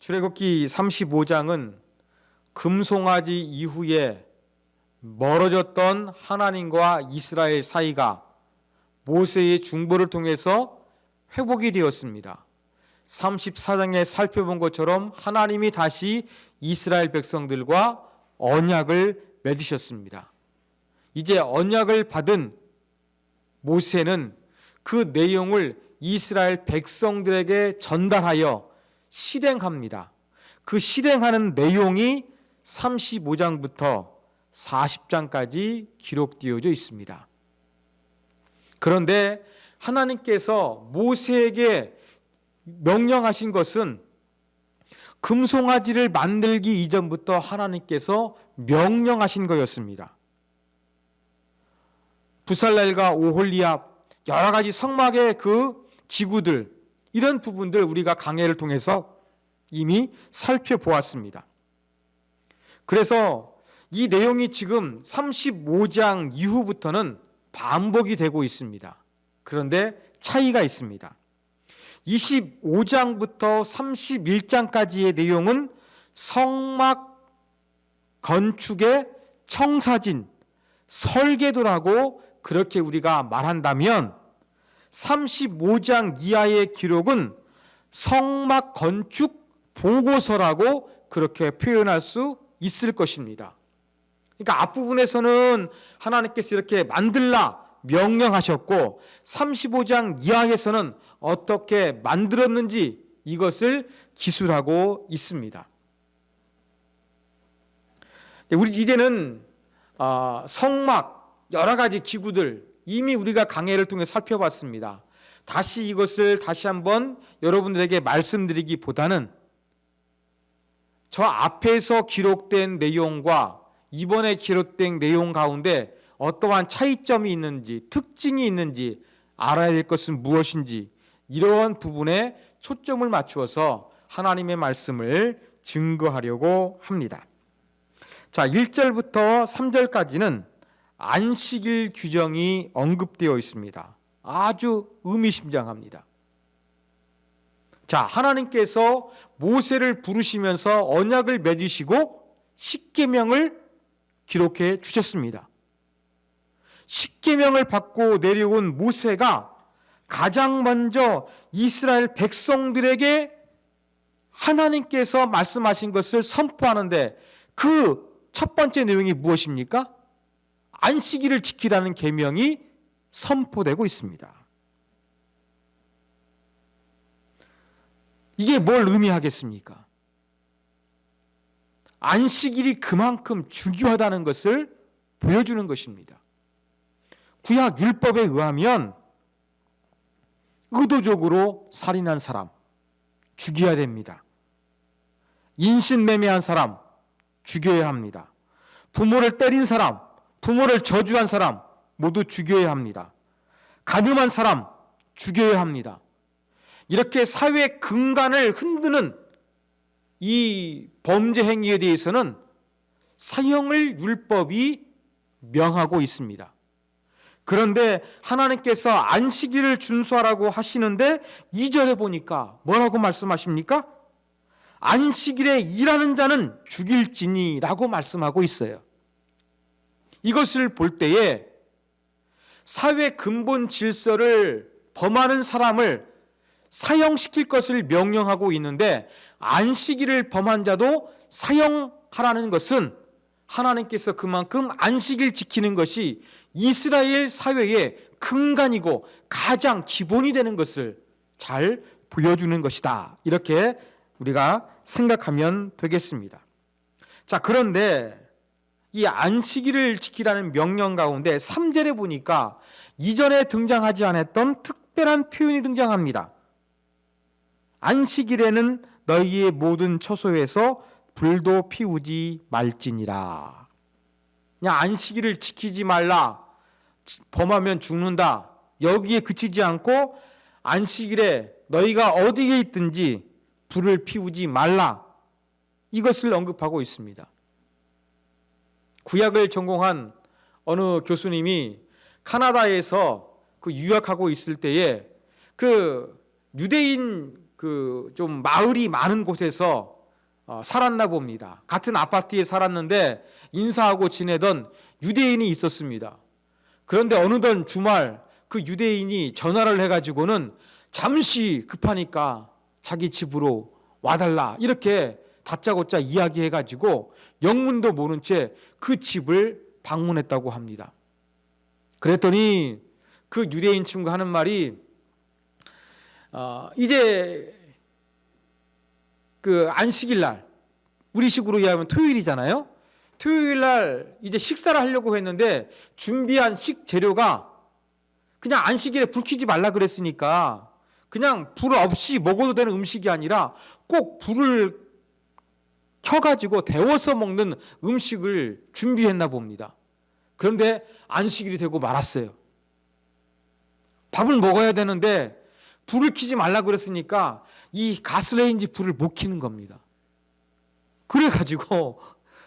출애굽기 35장은 금송아지 이후에 멀어졌던 하나님과 이스라엘 사이가 모세의 중보를 통해서 회복이 되었습니다. 34장에 살펴본 것처럼 하나님이 다시 이스라엘 백성들과 언약을 맺으셨습니다. 이제 언약을 받은 모세는 그 내용을 이스라엘 백성들에게 전달하여 실행합니다. 그 실행하는 내용이 35장부터 40장까지 기록되어져 있습니다. 그런데 하나님께서 모세에게 명령하신 것은 금송아지를 만들기 이전부터 하나님께서 명령하신 거였습니다. 부살렐과 오홀리압, 여러 가지 성막의 그 기구들, 이런 부분들 우리가 강해를 통해서 이미 살펴보았습니다. 그래서 이 내용이 지금 35장 이후부터는 반복이 되고 있습니다. 그런데 차이가 있습니다. 25장부터 31장까지의 내용은 성막 건축의 청사진, 설계도라고 그렇게 우리가 말한다면 35장 이하의 기록은 성막 건축 보고서라고 그렇게 표현할 수 있을 것입니다. 그러니까 앞부분에서는 하나님께서 이렇게 만들라 명령하셨고 35장 이하에서는 어떻게 만들었는지 이것을 기술하고 있습니다. 우리 이제는 성막 여러 가지 기구들 이미 우리가 강해를 통해 살펴봤습니다. 다시 이것을 다시 한번 여러분들에게 말씀드리기보다는 저 앞에서 기록된 내용과 이번에 기록된 내용 가운데 어떠한 차이점이 있는지, 특징이 있는지 알아야 될 것은 무엇인지 이러한 부분에 초점을 맞추어서 하나님의 말씀을 증거하려고 합니다. 자, 1절부터 3절까지는 안식일 규정이 언급되어 있습니다. 아주 의미심장합니다. 자, 하나님께서 모세를 부르시면서 언약을 맺으시고 십계명을 기록해 주셨습니다. 십계명을 받고 내려온 모세가 가장 먼저 이스라엘 백성들에게 하나님께서 말씀하신 것을 선포하는데 그 첫 번째 내용이 무엇입니까? 안식일을 지키라는 계명이 선포되고 있습니다. 이게 뭘 의미하겠습니까? 안식일이 그만큼 중요하다는 것을 보여주는 것입니다. 구약 율법에 의하면 의도적으로 살인한 사람 죽여야 됩니다. 인신매매한 사람 죽여야 합니다. 부모를 때린 사람, 부모를 저주한 사람 모두 죽여야 합니다. 간음한 사람 죽여야 합니다. 이렇게 사회 근간을 흔드는 이 범죄 행위에 대해서는 사형을 율법이 명하고 있습니다. 그런데 하나님께서 안식일을 준수하라고 하시는데 2절에 보니까 뭐라고 말씀하십니까? 안식일에 일하는 자는 죽일지니라고 말씀하고 있어요. 이것을 볼 때에 사회 근본 질서를 범하는 사람을 사형시킬 것을 명령하고 있는데 안식일을 범한 자도 사형하라는 것은 하나님께서 그만큼 안식일 지키는 것이 이스라엘 사회의 근간이고 가장 기본이 되는 것을 잘 보여주는 것이다. 이렇게 우리가 생각하면 되겠습니다. 자, 그런데 이 안식일을 지키라는 명령 가운데 3절에 보니까 이전에 등장하지 않았던 특별한 표현이 등장합니다. 안식일에는 너희의 모든 처소에서 불도 피우지 말지니라. 그냥 안식일을 지키지 말라, 범하면 죽는다, 여기에 그치지 않고 안식일에 너희가 어디에 있든지 불을 피우지 말라, 이것을 언급하고 있습니다. 구약을 전공한 어느 교수님이 카나다에서 그 유학하고 있을 때에 그 유대인 그 좀 마을이 많은 곳에서 살았나 봅니다. 같은 아파트에 살았는데 인사하고 지내던 유대인이 있었습니다. 그런데 어느덧 주말 그 유대인이 전화를 해가지고는 잠시 급하니까 자기 집으로 와달라 이렇게 다짜고짜 이야기해가지고 영문도 모른 채 그 집을 방문했다고 합니다. 그랬더니 그 유대인 친구가 하는 말이 이제 그 안식일 날 우리식으로 이해하면 토요일이잖아요. 토요일 날 이제 식사를 하려고 했는데 준비한 식재료가 그냥 안식일에 불 켜지 말라 그랬으니까 그냥 불 없이 먹어도 되는 음식이 아니라 꼭 불을 켜가지고 데워서 먹는 음식을 준비했나 봅니다. 그런데 안식일이 되고 말았어요. 밥을 먹어야 되는데 불을 켜지 말라 그랬으니까 이 가스레인지 불을 못 켜는 겁니다. 그래가지고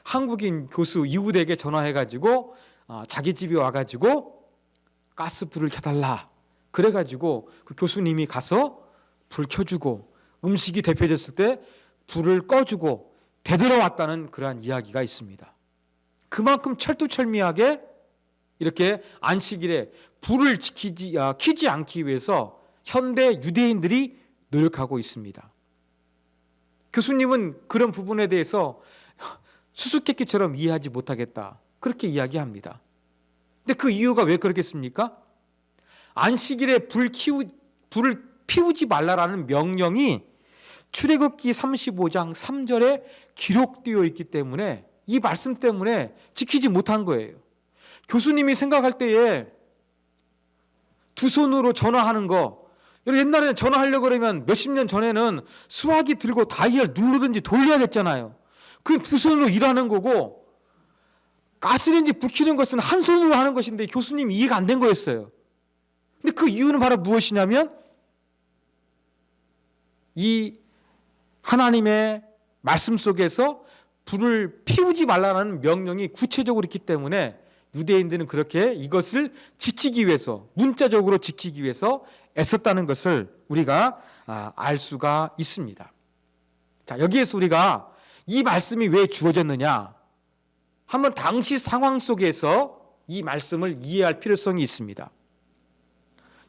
한국인 교수 이웃에게 전화해가지고 자기 집에 와가지고 가스불을 켜달라. 그래가지고 그 교수님이 가서 불 켜주고 음식이 데펴졌을 때 불을 꺼주고 되돌아왔다는 그러한 이야기가 있습니다. 그만큼 철두철미하게 이렇게 안식일에 불을 켜지 않기 위해서 현대 유대인들이 노력하고 있습니다. 교수님은 그런 부분에 대해서 수수께끼처럼 이해하지 못하겠다. 그렇게 이야기합니다. 근데 그 이유가 왜 그렇겠습니까? 안식일에 불을 피우지 말라라는 명령이 출애굽기 35장 3절에 기록되어 있기 때문에 이 말씀 때문에 지키지 못한 거예요. 교수님이 생각할 때에 두 손으로 전화하는 거, 옛날에는 전화하려고 그러면 몇십 년 전에는 수화기 들고 다이얼 누르든지 돌려야 됐잖아요. 그 두 손으로 일하는 거고 가스레인지 불 켜는 것은 한 손으로 하는 것인데 교수님이 이해가 안 된 거였어요. 근데 그 이유는 바로 무엇이냐면 이 하나님의 말씀 속에서 불을 피우지 말라는 명령이 구체적으로 있기 때문에 유대인들은 그렇게 이것을 지키기 위해서, 문자적으로 지키기 위해서 애썼다는 것을 우리가 알 수가 있습니다. 자, 여기에서 우리가 이 말씀이 왜 주어졌느냐? 한번 당시 상황 속에서 이 말씀을 이해할 필요성이 있습니다.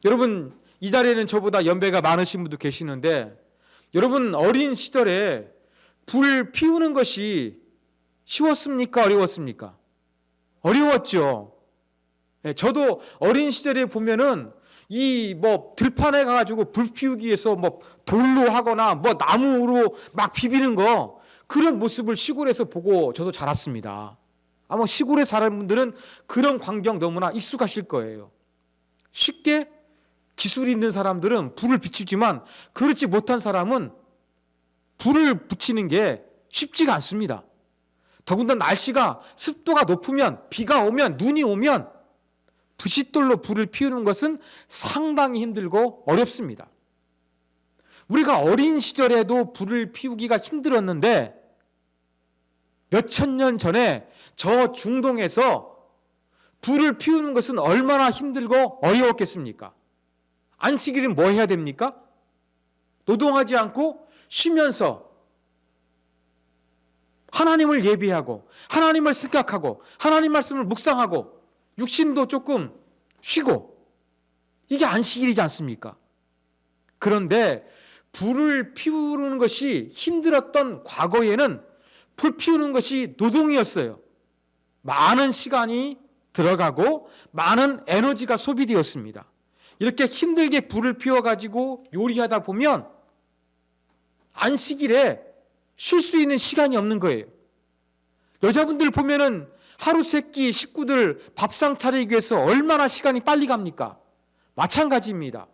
여러분, 이 자리에는 저보다 연배가 많으신 분도 계시는데 여러분 어린 시절에 불 피우는 것이 쉬웠습니까? 어려웠습니까? 어려웠죠. 저도 어린 시절에 보면은 이 들판에 가가지고 불 피우기 위해서 돌로 하거나 나무로 막 비비는 거 그런 모습을 시골에서 보고 저도 자랐습니다. 아마 시골에 사는 분들은 그런 광경 너무나 익숙하실 거예요. 쉽게 기술이 있는 사람들은 불을 비추지만 그렇지 못한 사람은 불을 붙이는 게 쉽지가 않습니다. 더군다나 날씨가 습도가 높으면 비가 오면 눈이 오면 부싯돌로 불을 피우는 것은 상당히 힘들고 어렵습니다. 우리가 어린 시절에도 불을 피우기가 힘들었는데 몇천 년 전에 저 중동에서 불을 피우는 것은 얼마나 힘들고 어려웠겠습니까? 안식일은 뭐 해야 됩니까? 노동하지 않고 쉬면서 하나님을 예비하고 하나님을 생각하고 하나님 말씀을 묵상하고 육신도 조금 쉬고 이게 안식일이지 않습니까? 그런데 불을 피우는 것이 힘들었던 과거에는 불 피우는 것이 노동이었어요. 많은 시간이 들어가고 많은 에너지가 소비되었습니다. 이렇게 힘들게 불을 피워가지고 요리하다 보면 안식일에 쉴 수 있는 시간이 없는 거예요. 여자분들 보면은 하루 세끼 식구들 밥상 차리기 위해서 얼마나 시간이 빨리 갑니까? 마찬가지입니다.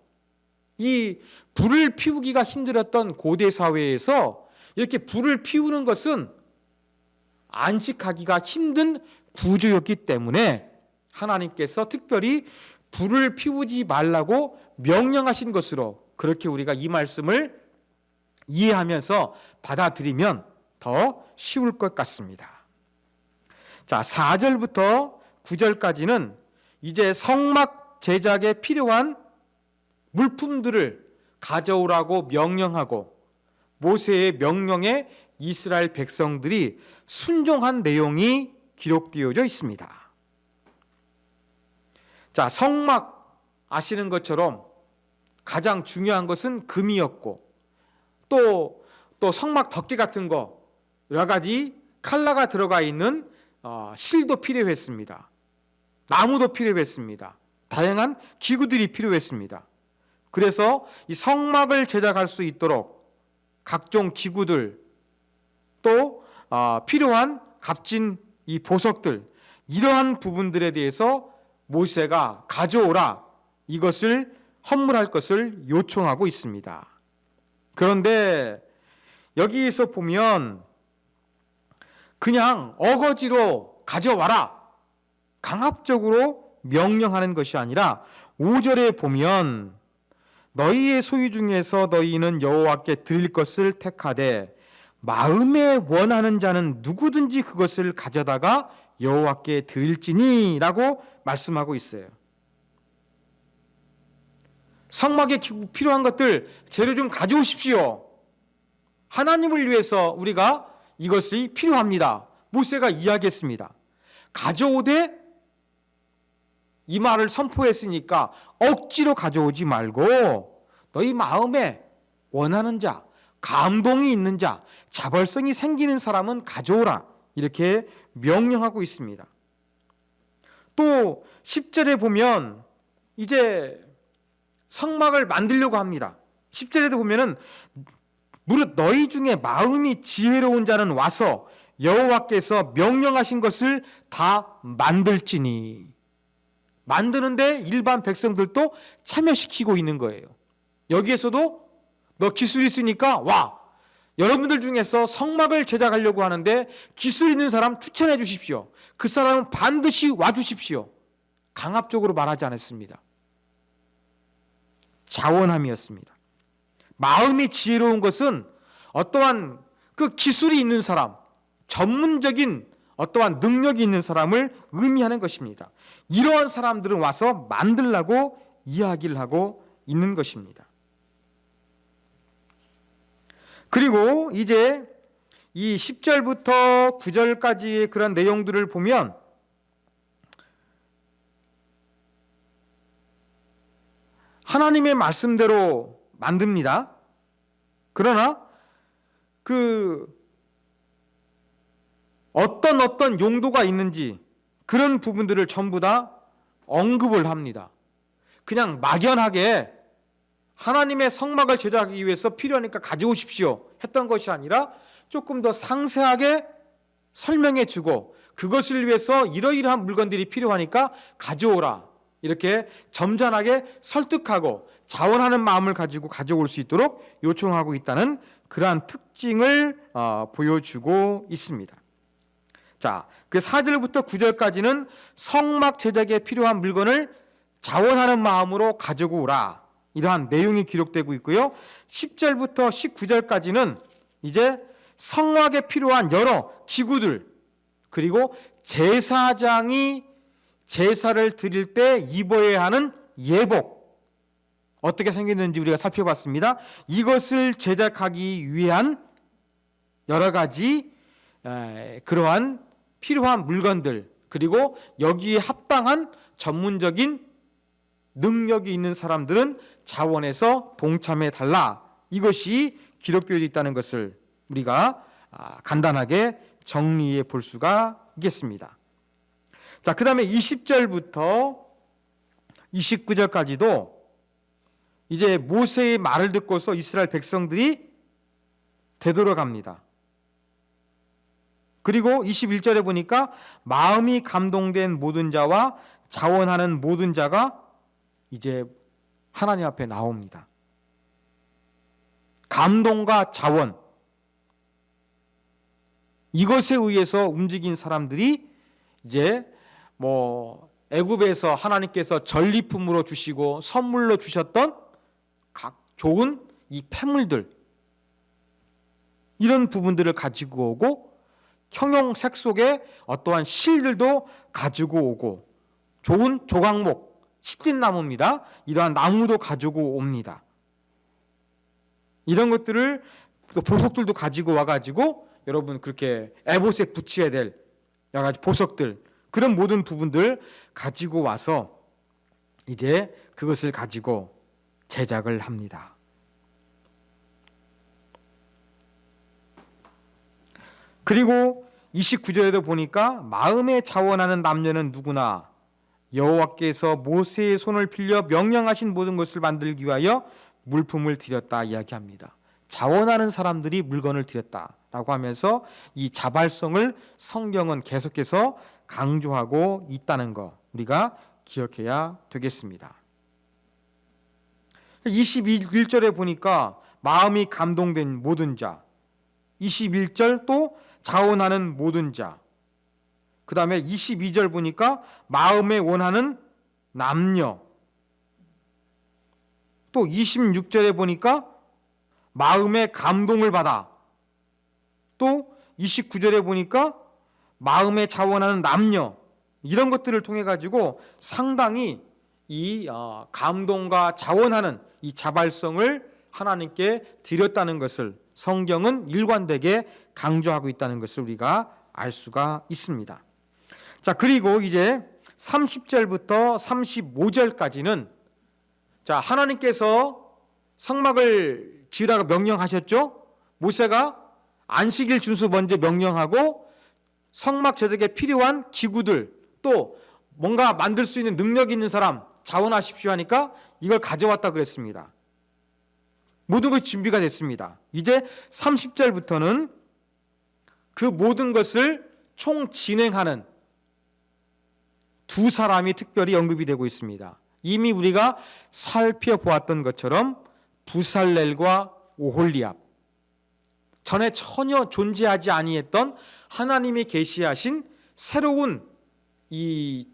이 불을 피우기가 힘들었던 고대 사회에서 이렇게 불을 피우는 것은 안식하기가 힘든 구조였기 때문에 하나님께서 특별히 불을 피우지 말라고 명령하신 것으로 그렇게 우리가 이 말씀을 이해하면서 받아들이면 더 쉬울 것 같습니다. 자, 4절부터 9절까지는 이제 성막 제작에 필요한 물품들을 가져오라고 명령하고 모세의 명령에 이스라엘 백성들이 순종한 내용이 기록되어져 있습니다. 자, 성막 아시는 것처럼 가장 중요한 것은 금이었고 또 성막 덮개 같은 거 여러 가지 칼라가 들어가 있는 실도 필요했습니다. 나무도 필요했습니다. 다양한 기구들이 필요했습니다. 그래서 이 성막을 제작할 수 있도록 각종 기구들 또 필요한 값진 이 보석들 이러한 부분들에 대해서 모세가 가져오라 이것을 헌물할 것을 요청하고 있습니다. 그런데 여기에서 보면 그냥 어거지로 가져와라 강압적으로 명령하는 것이 아니라 5절에 보면 너희의 소유 중에서 너희는 여호와께 드릴 것을 택하되 마음에 원하는 자는 누구든지 그것을 가져다가 여호와께 드릴지니 라고 말씀하고 있어요. 성막에 필요한 것들 재료 좀 가져오십시오. 하나님을 위해서 우리가 이것이 필요합니다. 모세가 이야기했습니다. 가져오되 이 말을 선포했으니까 억지로 가져오지 말고 너희 마음에 원하는 자, 감동이 있는 자, 자발성이 생기는 사람은 가져오라 이렇게 명령하고 있습니다. 또 10절에 보면 이제 성막을 만들려고 합니다. 10절에도 보면은 무릇 너희 중에 마음이 지혜로운 자는 와서 여호와께서 명령하신 것을 다 만들지니 만드는데 일반 백성들도 참여시키고 있는 거예요. 여기에서도 너 기술 있으니까 와. 여러분들 중에서 성막을 제작하려고 하는데 기술 있는 사람 추천해 주십시오. 그 사람은 반드시 와 주십시오. 강압적으로 말하지 않았습니다. 자원함이었습니다. 마음이 지혜로운 것은 어떠한 그 기술이 있는 사람, 전문적인 어떠한 능력이 있는 사람을 의미하는 것입니다. 이러한 사람들은 와서 만들라고 이야기를 하고 있는 것입니다. 그리고 이제 이 10절부터 9절까지의 그런 내용들을 보면 하나님의 말씀대로 만듭니다. 그러나 어떤 용도가 있는지 그런 부분들을 전부 다 언급을 합니다. 그냥 막연하게 하나님의 성막을 제작하기 위해서 필요하니까 가져오십시오 했던 것이 아니라 조금 더 상세하게 설명해 주고 그것을 위해서 이러이러한 물건들이 필요하니까 가져오라 이렇게 점잖하게 설득하고 자원하는 마음을 가지고 가져올 수 있도록 요청하고 있다는 그러한 특징을 보여주고 있습니다. 자, 그 4절부터 9절까지는 성막 제작에 필요한 물건을 자원하는 마음으로 가지고 오라 이러한 내용이 기록되고 있고요. 10절부터 19절까지는 이제 성막에 필요한 여러 기구들 그리고 제사장이 제사를 드릴 때 입어야 하는 예복 어떻게 생겼는지 우리가 살펴봤습니다. 이것을 제작하기 위한 여러 가지 그러한 필요한 물건들 그리고 여기에 합당한 전문적인 능력이 있는 사람들은 자원해서 동참해 달라 이것이 기록되어 있다는 것을 우리가 간단하게 정리해 볼 수가 있겠습니다. 자, 그 다음에 20절부터 29절까지도 이제 모세의 말을 듣고서 이스라엘 백성들이 되돌아갑니다. 그리고 21절에 보니까 마음이 감동된 모든 자와 자원하는 모든 자가 이제 하나님 앞에 나옵니다. 감동과 자원 이것에 의해서 움직인 사람들이 이제 애굽에서 하나님께서 전리품으로 주시고 선물로 주셨던 각 좋은 이 폐물들 이런 부분들을 가지고 오고 형용색 속에 어떠한 실들도 가지고 오고 좋은 조각목 시틴나무입니다. 이러한 나무도 가지고 옵니다. 이런 것들을 또 보석들도 가지고 와가지고 여러분 그렇게 에봇에 붙여야 될 여러 가지 보석들, 그런 모든 부분들 가지고 와서 이제 그것을 가지고 제작을 합니다. 그리고 29절에도 보니까 마음에 자원하는 남녀는 누구나 여호와께서 모세의 손을 빌려 명령하신 모든 것을 만들기 위하여 물품을 드렸다 이야기합니다. 자원하는 사람들이 물건을 드렸다라고 하면서 이 자발성을 성경은 계속해서 강조하고 있다는 거 우리가 기억해야 되겠습니다. 21절에 보니까 마음이 감동된 모든 자, 21절 또 자원하는 모든 자, 그 다음에 22절 보니까 마음에 원하는 남녀, 또 26절에 보니까 마음에 감동을 받아, 또 29절에 보니까 마음에 자원하는 남녀, 이런 것들을 통해 가지고 상당히 이 감동과 자원하는 이 자발성을 하나님께 드렸다는 것을 성경은 일관되게 강조하고 있다는 것을 우리가 알 수가 있습니다. 자, 그리고 이제 30절부터 35절까지는 자, 하나님께서 성막을 지으라고 명령하셨죠. 모세가 안식일 준수 먼저 명령하고 성막 제작에 필요한 기구들, 또 뭔가 만들 수 있는 능력 있는 사람 자원하십시오 하니까 이걸 가져왔다 그랬습니다. 모든 것이 준비가 됐습니다. 이제 30절부터는 그 모든 것을 총 진행하는 두 사람이 특별히 언급이 되고 있습니다. 이미 우리가 살펴보았던 것처럼 부살렐과 오홀리압, 전에 전혀 존재하지 아니했던 하나님이 계시하신 새로운 이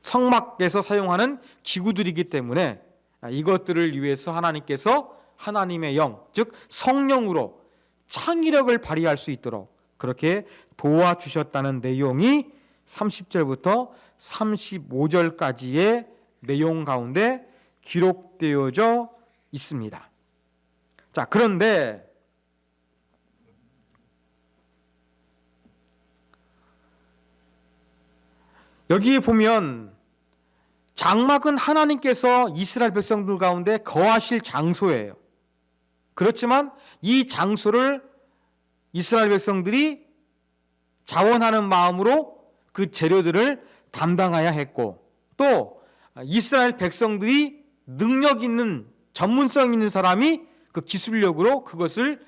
성막에서 사용하는 기구들이기 때문에 이것들을 위해서 하나님께서 하나님의 영, 즉 성령으로 창의력을 발휘할 수 있도록 그렇게 도와주셨다는 내용이 30절부터 35절까지의 내용 가운데 기록되어져 있습니다. 자, 그런데 여기에 보면 장막은 하나님께서 이스라엘 백성들 가운데 거하실 장소예요. 그렇지만 이 장소를 이스라엘 백성들이 자원하는 마음으로 그 재료들을 담당해야 했고, 또 이스라엘 백성들이 능력 있는 전문성 있는 사람이 그 기술력으로 그것을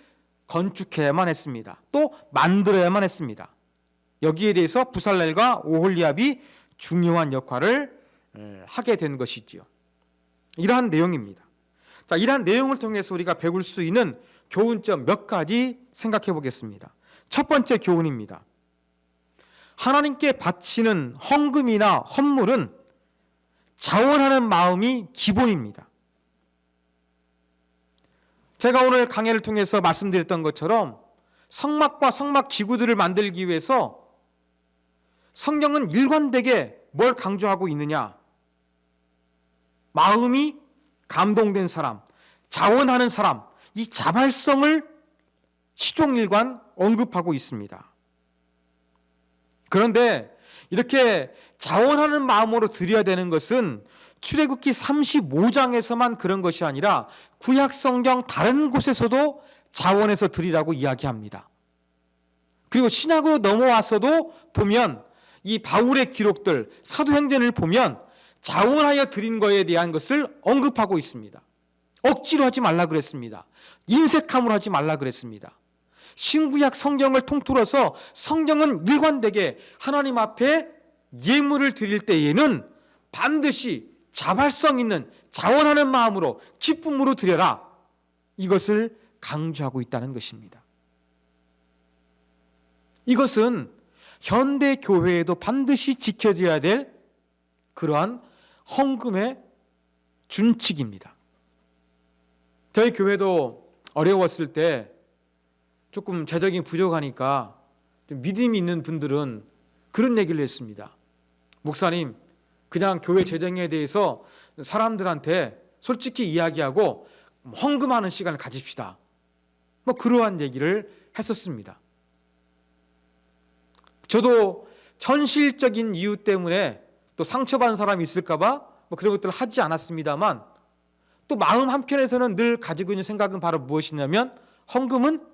건축해야만 했습니다. 또 만들어야만 했습니다. 여기에 대해서 부살렐과 오홀리압이 중요한 역할을 하게 된 것이지요. 이러한 내용입니다. 자, 이러한 내용을 통해서 우리가 배울 수 있는 교훈점 몇 가지 생각해 보겠습니다. 첫 번째 교훈입니다. 하나님께 바치는 헌금이나 헌물은 자원하는 마음이 기본입니다. 제가 오늘 강해를 통해서 말씀드렸던 것처럼 성막과 성막 기구들을 만들기 위해서 성경은 일관되게 뭘 강조하고 있느냐? 마음이 감동된 사람, 자원하는 사람, 이 자발성을 시종일관 언급하고 있습니다. 그런데 이렇게 자원하는 마음으로 드려야 되는 것은 출애굽기 35장에서만 그런 것이 아니라 구약 성경 다른 곳에서도 자원해서 드리라고 이야기합니다. 그리고 신약으로 넘어와서도 보면 이 바울의 기록들, 사도행전을 보면 자원하여 드린 거에 대한 것을 언급하고 있습니다. 억지로 하지 말라 그랬습니다. 인색함으로 하지 말라 그랬습니다. 신구약 성경을 통틀어서 성경은 일관되게 하나님 앞에 예물을 드릴 때에는 반드시 자발성 있는 자원하는 마음으로 기쁨으로 드려라, 이것을 강조하고 있다는 것입니다. 이것은 현대 교회에도 반드시 지켜져야 될 그러한 헌금의 준칙입니다. 저희 교회도 어려웠을 때 조금 재정이 부족하니까 좀 믿음이 있는 분들은 그런 얘기를 했습니다. 목사님, 그냥 교회 재정에 대해서 사람들한테 솔직히 이야기하고 헌금하는 시간을 가집시다. 뭐 그러한 얘기를 했었습니다. 저도 현실적인 이유 때문에 또 상처받은 사람이 있을까봐 뭐 그런 것들을 하지 않았습니다만, 또 마음 한편에서는 늘 가지고 있는 생각은 바로 무엇이냐면, 헌금은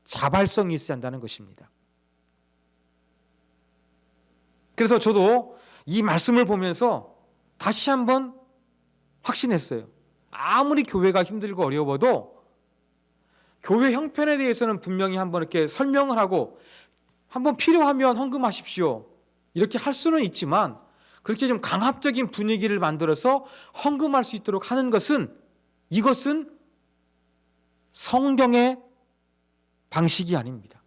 자발성이 있어야 한다는 것입니다. 그래서 저도 이 말씀을 보면서 다시 한번 확신했어요. 아무리 교회가 힘들고 어려워도 교회 형편에 대해서는 분명히 한번 이렇게 설명을 하고, 한번 필요하면 헌금하십시오, 이렇게 할 수는 있지만, 그렇게 좀 강압적인 분위기를 만들어서 헌금할 수 있도록 하는 것은, 이것은 성경의 방식이 아닙니다.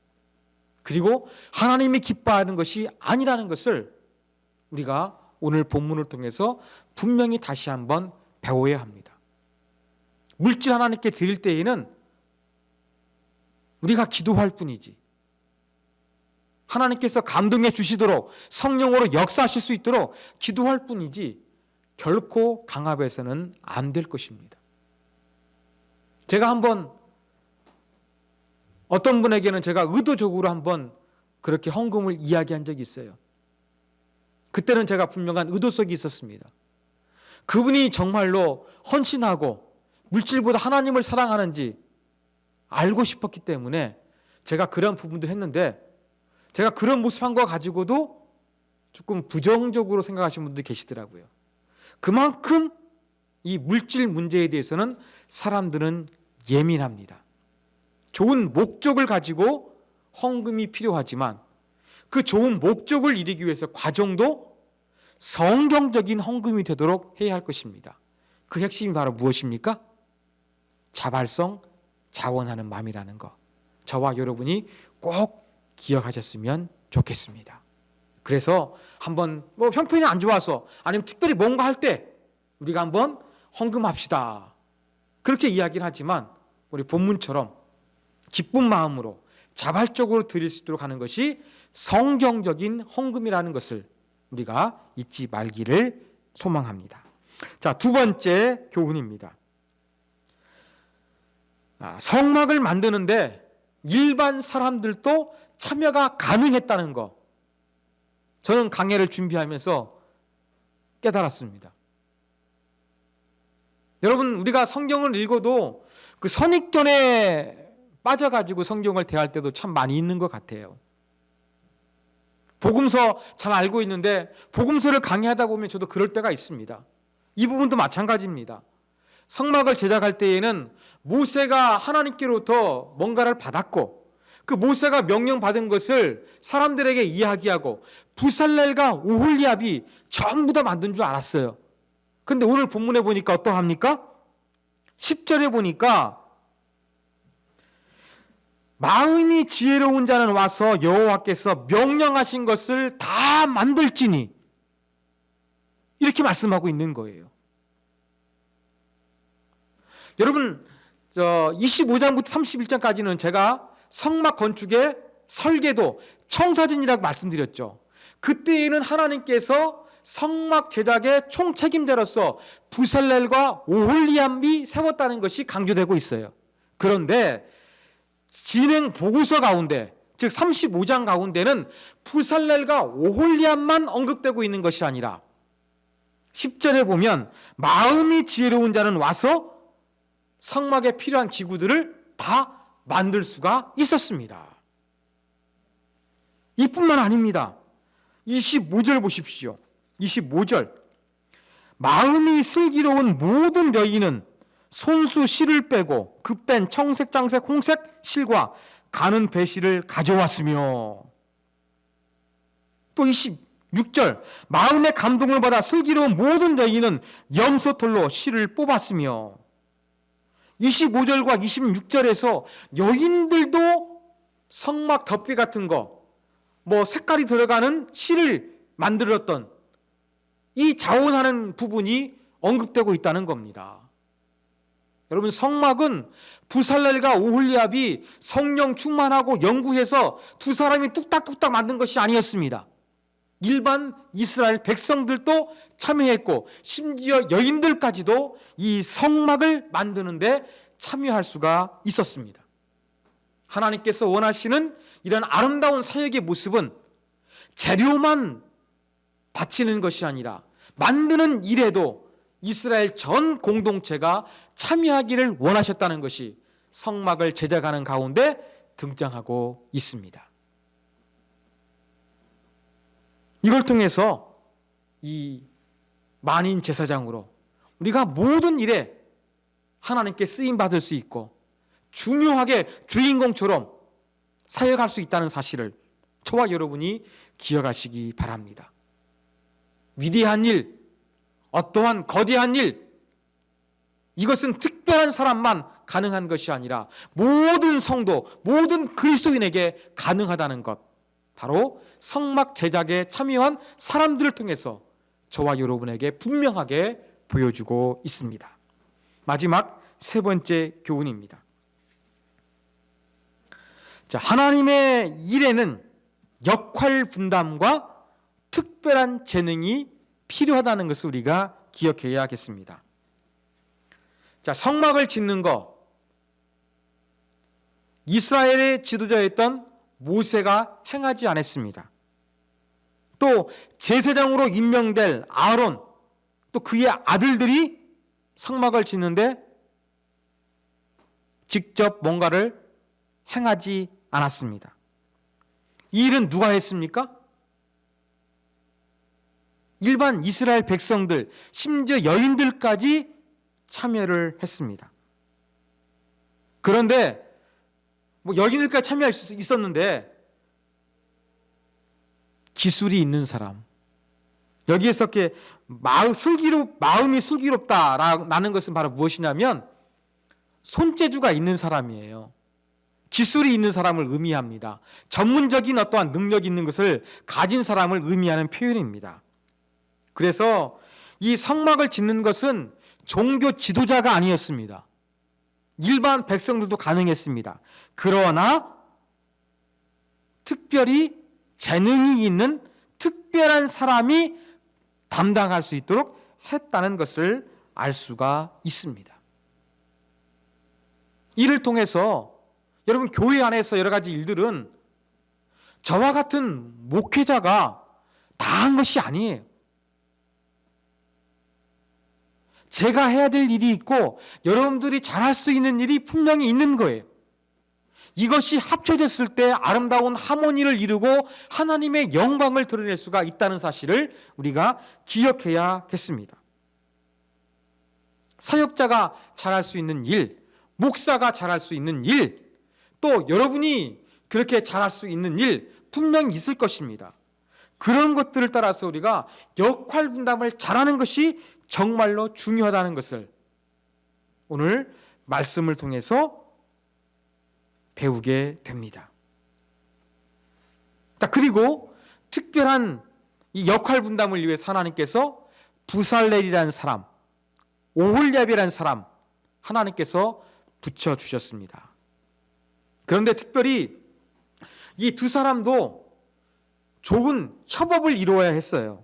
그리고 하나님이 기뻐하는 것이 아니라는 것을 우리가 오늘 본문을 통해서 분명히 다시 한번 배워야 합니다. 물질 하나님께 드릴 때에는 우리가 기도할 뿐이지, 하나님께서 감동해 주시도록 성령으로 역사하실 수 있도록 기도할 뿐이지, 결코 강압해서는 안 될 것입니다. 제가 한번 어떤 분에게는 제가 의도적으로 한번 그렇게 헌금을 이야기한 적이 있어요. 그때는 제가 분명한 의도성이 있었습니다. 그분이 정말로 헌신하고 물질보다 하나님을 사랑하는지 알고 싶었기 때문에 제가 그런 부분도 했는데, 제가 그런 모습 한 거 가지고도 조금 부정적으로 생각하시는 분들이 계시더라고요. 그만큼 이 물질 문제에 대해서는 사람들은 예민합니다. 좋은 목적을 가지고 헌금이 필요하지만 그 좋은 목적을 이루기 위해서 과정도 성경적인 헌금이 되도록 해야 할 것입니다. 그 핵심이 바로 무엇입니까? 자발성, 자원하는 마음이라는 거, 저와 여러분이 꼭 기억하셨으면 좋겠습니다. 그래서 한번 뭐 형편이 안 좋아서, 아니면 특별히 뭔가 할 때 우리가 한번 헌금합시다, 그렇게 이야기를 하지만, 우리 본문처럼 기쁜 마음으로 자발적으로 드릴 수 있도록 하는 것이 성경적인 헌금이라는 것을 우리가 잊지 말기를 소망합니다. 자, 두 번째 교훈입니다. 성막을 만드는데 일반 사람들도 참여가 가능했다는 거, 저는 강해를 준비하면서 깨달았습니다. 여러분, 우리가 성경을 읽어도 그 선입견에 빠져가지고 성경을 대할 때도 참 많이 있는 것 같아요. 복음서 잘 알고 있는데 복음서를 강의하다 보면 저도 그럴 때가 있습니다. 이 부분도 마찬가지입니다. 성막을 제작할 때에는 모세가 하나님께로부터 뭔가를 받았고, 그 모세가 명령받은 것을 사람들에게 이야기하고 부살렐과 오홀리압이 전부 다 만든 줄 알았어요. 근데 오늘 본문에 보니까 어떠합니까? 10절에 보니까 마음이 지혜로운 자는 와서 여호와께서 명령하신 것을 다 만들지니, 이렇게 말씀하고 있는 거예요. 여러분, 25장부터 31장까지는 제가 성막 건축의 설계도, 청사진이라고 말씀드렸죠. 그때에는 하나님께서 성막 제작의 총책임자로서 부살렐과 오홀리압이 세웠다는 것이 강조되고 있어요. 그런데 진행 보고서 가운데, 즉 35장 가운데는 부살렐과 오홀리압만 언급되고 있는 것이 아니라 10절에 보면 마음이 지혜로운 자는 와서 성막에 필요한 기구들을 다 만들 수가 있었습니다. 이뿐만 아닙니다. 25절 보십시오. 25절, 마음이 슬기로운 모든 여인은 손수 실을 빼고 그 뺀 청색, 장색, 홍색 실과 가는 배실을 가져왔으며, 또 26절, 마음의 감동을 받아 슬기로운 모든 여인은 염소털로 실을 뽑았으며, 25절과 26절에서 여인들도 성막 덮개 같은 거, 뭐 색깔이 들어가는 실을 만들었던 이 자원하는 부분이 언급되고 있다는 겁니다. 여러분, 성막은 부살렐과 오홀리압이 성령 충만하고 연구해서 두 사람이 뚝딱뚝딱 만든 것이 아니었습니다. 일반 이스라엘 백성들도 참여했고 심지어 여인들까지도 이 성막을 만드는데 참여할 수가 있었습니다. 하나님께서 원하시는 이런 아름다운 사역의 모습은 재료만 바치는 것이 아니라 만드는 일에도 이스라엘 전 공동체가 참여하기를 원하셨다는 것이 성막을 제작하는 가운데 등장하고 있습니다. 이걸 통해서 이 만인 제사장으로 우리가 모든 일에 하나님께 쓰임 받을 수 있고 중요하게 주인공처럼 사역할 수 있다는 사실을 저와 여러분이 기억하시기 바랍니다. 위대한 일, 어떠한 거대한 일, 이것은 특별한 사람만 가능한 것이 아니라 모든 성도, 모든 그리스도인에게 가능하다는 것, 바로 성막 제작에 참여한 사람들을 통해서 저와 여러분에게 분명하게 보여주고 있습니다. 마지막 세 번째 교훈입니다. 자, 하나님의 일에는 역할 분담과 특별한 재능이 필요하다는 것을 우리가 기억해야 하겠습니다. 자, 성막을 짓는 거, 이스라엘의 지도자였던 모세가 행하지 않았습니다. 또 제사장으로 임명될 아론, 또 그의 아들들이 성막을 짓는데 직접 뭔가를 행하지 않았습니다. 이 일은 누가 했습니까? 일반 이스라엘 백성들, 심지어 여인들까지 참여를 했습니다. 그런데 여인들까지 참여할 수 있었는데 기술이 있는 사람, 여기에서 이렇게 마음이 슬기롭다라는 것은 바로 무엇이냐면 손재주가 있는 사람이에요. 기술이 있는 사람을 의미합니다. 전문적인 어떠한 능력이 있는 것을 가진 사람을 의미하는 표현입니다. 그래서 이 성막을 짓는 것은 종교 지도자가 아니었습니다. 일반 백성들도 가능했습니다. 그러나 특별히 재능이 있는 특별한 사람이 담당할 수 있도록 했다는 것을 알 수가 있습니다. 이를 통해서 여러분, 교회 안에서 여러 가지 일들은 저와 같은 목회자가 다 한 것이 아니에요. 제가 해야 될 일이 있고 여러분들이 잘할 수 있는 일이 분명히 있는 거예요. 이것이 합쳐졌을 때 아름다운 하모니를 이루고 하나님의 영광을 드러낼 수가 있다는 사실을 우리가 기억해야겠습니다. 사역자가 잘할 수 있는 일, 목사가 잘할 수 있는 일, 또 여러분이 그렇게 잘할 수 있는 일 분명히 있을 것입니다. 그런 것들을 따라서 우리가 역할 분담을 잘하는 것이 정말로 중요하다는 것을 오늘 말씀을 통해서 배우게 됩니다. 그리고 특별한 이 역할 분담을 위해 하나님께서 부살렐이라는 사람, 오홀리압이라는 사람 하나님께서 붙여주셨습니다. 그런데 특별히 이 두 사람도 좋은 협업을 이루어야 했어요.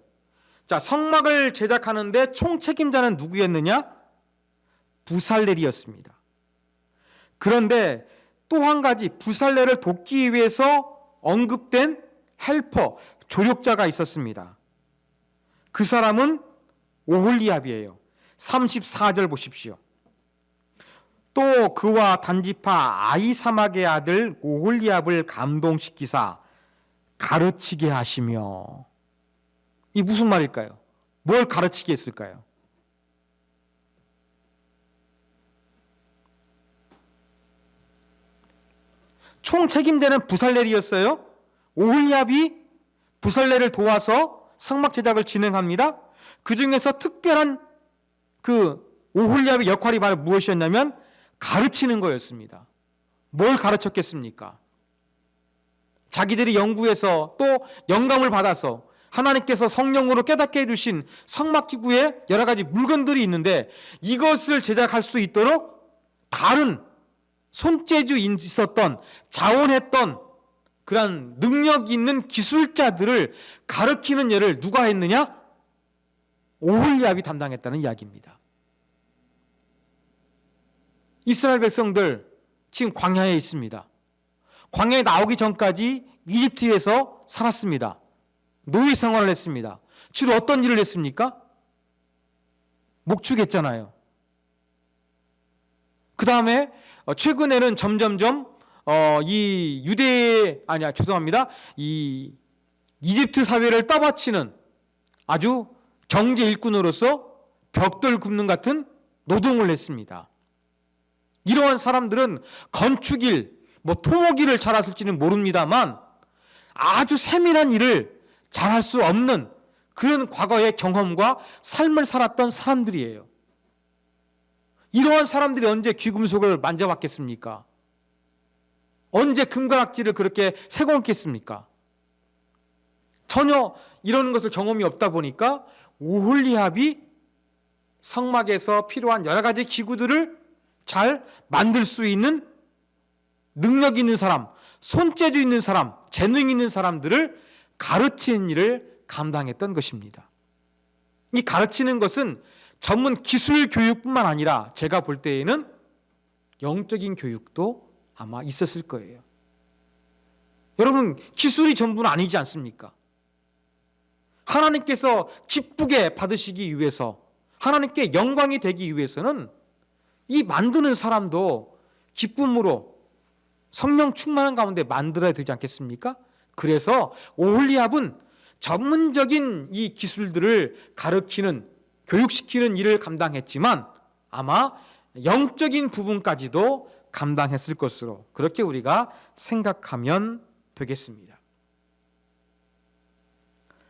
자, 성막을 제작하는데 총책임자는 누구였느냐? 부살렐이었습니다. 그런데 또 한 가지 부살렐을 돕기 위해서 언급된 헬퍼, 조력자가 있었습니다. 그 사람은 오홀리압이에요. 34절 보십시오. 또 그와 단지파 아히사막의 아들 오홀리압을 감동시키사 가르치게 하시며, 이 무슨 말일까요? 뭘 가르치게 했을까요? 총책임자는 부살렐이었어요. 오홀리압이 부살렐을 도와서 성막 제작을 진행합니다. 그 중에서 특별한 그 오홀리압의 역할이 바로 무엇이었냐면 가르치는 거였습니다. 뭘 가르쳤겠습니까? 자기들이 연구해서 또 영감을 받아서 하나님께서 성령으로 깨닫게 해주신 성막기구에 여러 가지 물건들이 있는데 이것을 제작할 수 있도록 다른 손재주 있었던 자원했던 그러한 능력 있는 기술자들을 가르치는 일을 누가 했느냐? 오홀리압이 담당했다는 이야기입니다. 이스라엘 백성들 지금 광야에 있습니다. 광야에 나오기 전까지 이집트에서 살았습니다. 노예 생활을 했습니다. 주로 어떤 일을 했습니까? 목축했잖아요. 그 다음에 최근에는 점점점 이 이 이집트 사회를 떠받치는 아주 경제 일꾼으로서 벽돌 굽는 같은 노동을 했습니다. 이러한 사람들은 건축일, 토목일을 잘했을지는 모릅니다만 아주 세밀한 일을 잘할 수 없는 그런 과거의 경험과 삶을 살았던 사람들이에요. 이러한 사람들이 언제 귀금속을 만져봤겠습니까? 언제 금가락지를 그렇게 세공했겠습니까? 전혀 이런 것을 경험이 없다 보니까 오홀리압이 성막에서 필요한 여러 가지 기구들을 잘 만들 수 있는 능력 있는 사람, 손재주 있는 사람, 재능 있는 사람들을 가르치는 일을 감당했던 것입니다. 이 가르치는 것은 전문 기술 교육뿐만 아니라 제가 볼 때에는 영적인 교육도 아마 있었을 거예요. 여러분, 기술이 전부는 아니지 않습니까? 하나님께서 기쁘게 받으시기 위해서, 하나님께 영광이 되기 위해서는 이 만드는 사람도 기쁨으로 성령 충만한 가운데 만들어야 되지 않겠습니까? 그래서 오홀리압은 전문적인 이 기술들을 가르치는, 교육시키는 일을 감당했지만 아마 영적인 부분까지도 감당했을 것으로 그렇게 우리가 생각하면 되겠습니다.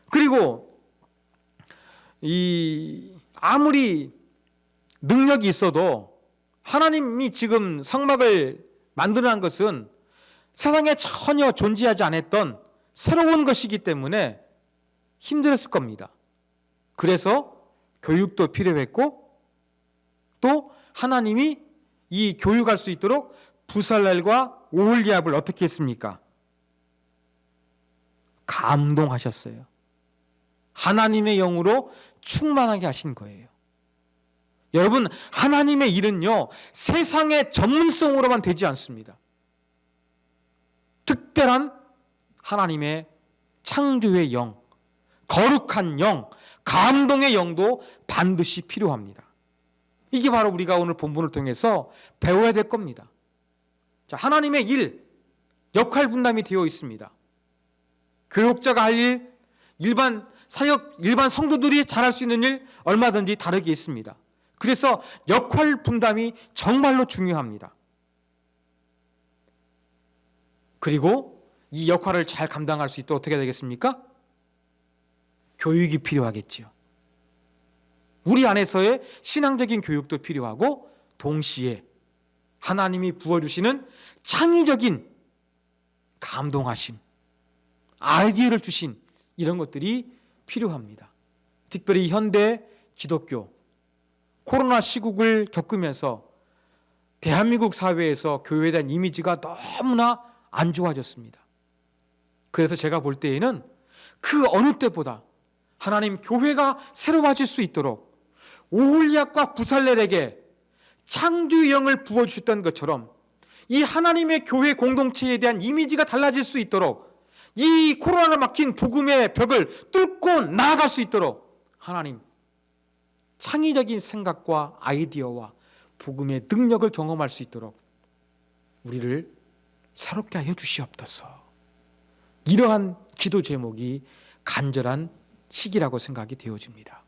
그리고 아무리 능력이 있어도 하나님이 지금 성막을 만들어낸 것은 세상에 전혀 존재하지 않았던 새로운 것이기 때문에 힘들었을 겁니다. 그래서 교육도 필요했고 또 하나님이 이 교육할 수 있도록 부살렐과 오홀리압을 어떻게 했습니까? 감동하셨어요. 하나님의 영으로 충만하게 하신 거예요. 여러분, 하나님의 일은요, 세상의 전문성으로만 되지 않습니다. 특별한 하나님의 창조의 영, 거룩한 영, 감동의 영도 반드시 필요합니다. 이게 바로 우리가 오늘 본문을 통해서 배워야 될 겁니다. 자, 하나님의 일, 역할 분담이 되어 있습니다. 교육자가 할 일, 일반 사역, 일반 성도들이 잘할 수 있는 일 얼마든지 다르게 있습니다. 그래서 역할 분담이 정말로 중요합니다. 그리고 이 역할을 잘 감당할 수 있도록 어떻게 되겠습니까? 교육이 필요하겠지요. 우리 안에서의 신앙적인 교육도 필요하고 동시에 하나님이 부어주시는 창의적인 감동하심, 아이디어를 주신 이런 것들이 필요합니다. 특별히 현대 기독교, 코로나 시국을 겪으면서 대한민국 사회에서 교회에 대한 이미지가 너무나 안 좋아졌습니다. 그래서 제가 볼 때에는 그 어느 때보다 하나님 교회가 새로워질 수 있도록 오홀리압과 부살렐에게 창조의 영을 부어주셨던 것처럼 이 하나님의 교회 공동체에 대한 이미지가 달라질 수 있도록 이 코로나를 막힌 복음의 벽을 뚫고 나아갈 수 있도록 하나님 창의적인 생각과 아이디어와 복음의 능력을 경험할 수 있도록 우리를 새롭게 하여 주시옵소서. 이러한 기도 제목이 간절한 시기라고 생각이 되어집니다.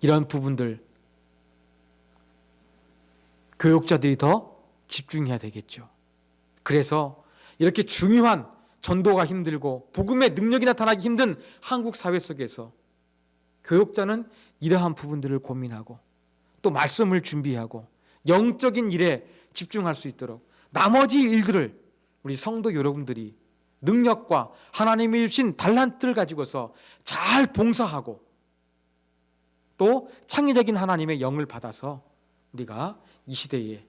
이런 부분들 교육자들이 더 집중해야 되겠죠. 그래서 이렇게 중요한 전도가 힘들고 복음의 능력이 나타나기 힘든 한국 사회 속에서 교육자는 이러한 부분들을 고민하고 또 말씀을 준비하고 영적인 일에 집중할 수 있도록 나머지 일들을 우리 성도 여러분들이 능력과 하나님이 주신 달란트를 가지고서 잘 봉사하고 또 창의적인 하나님의 영을 받아서 우리가 이 시대에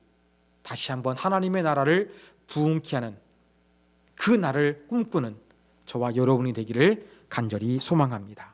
다시 한번 하나님의 나라를 부흥케 하는 그 날을 꿈꾸는 저와 여러분이 되기를 간절히 소망합니다.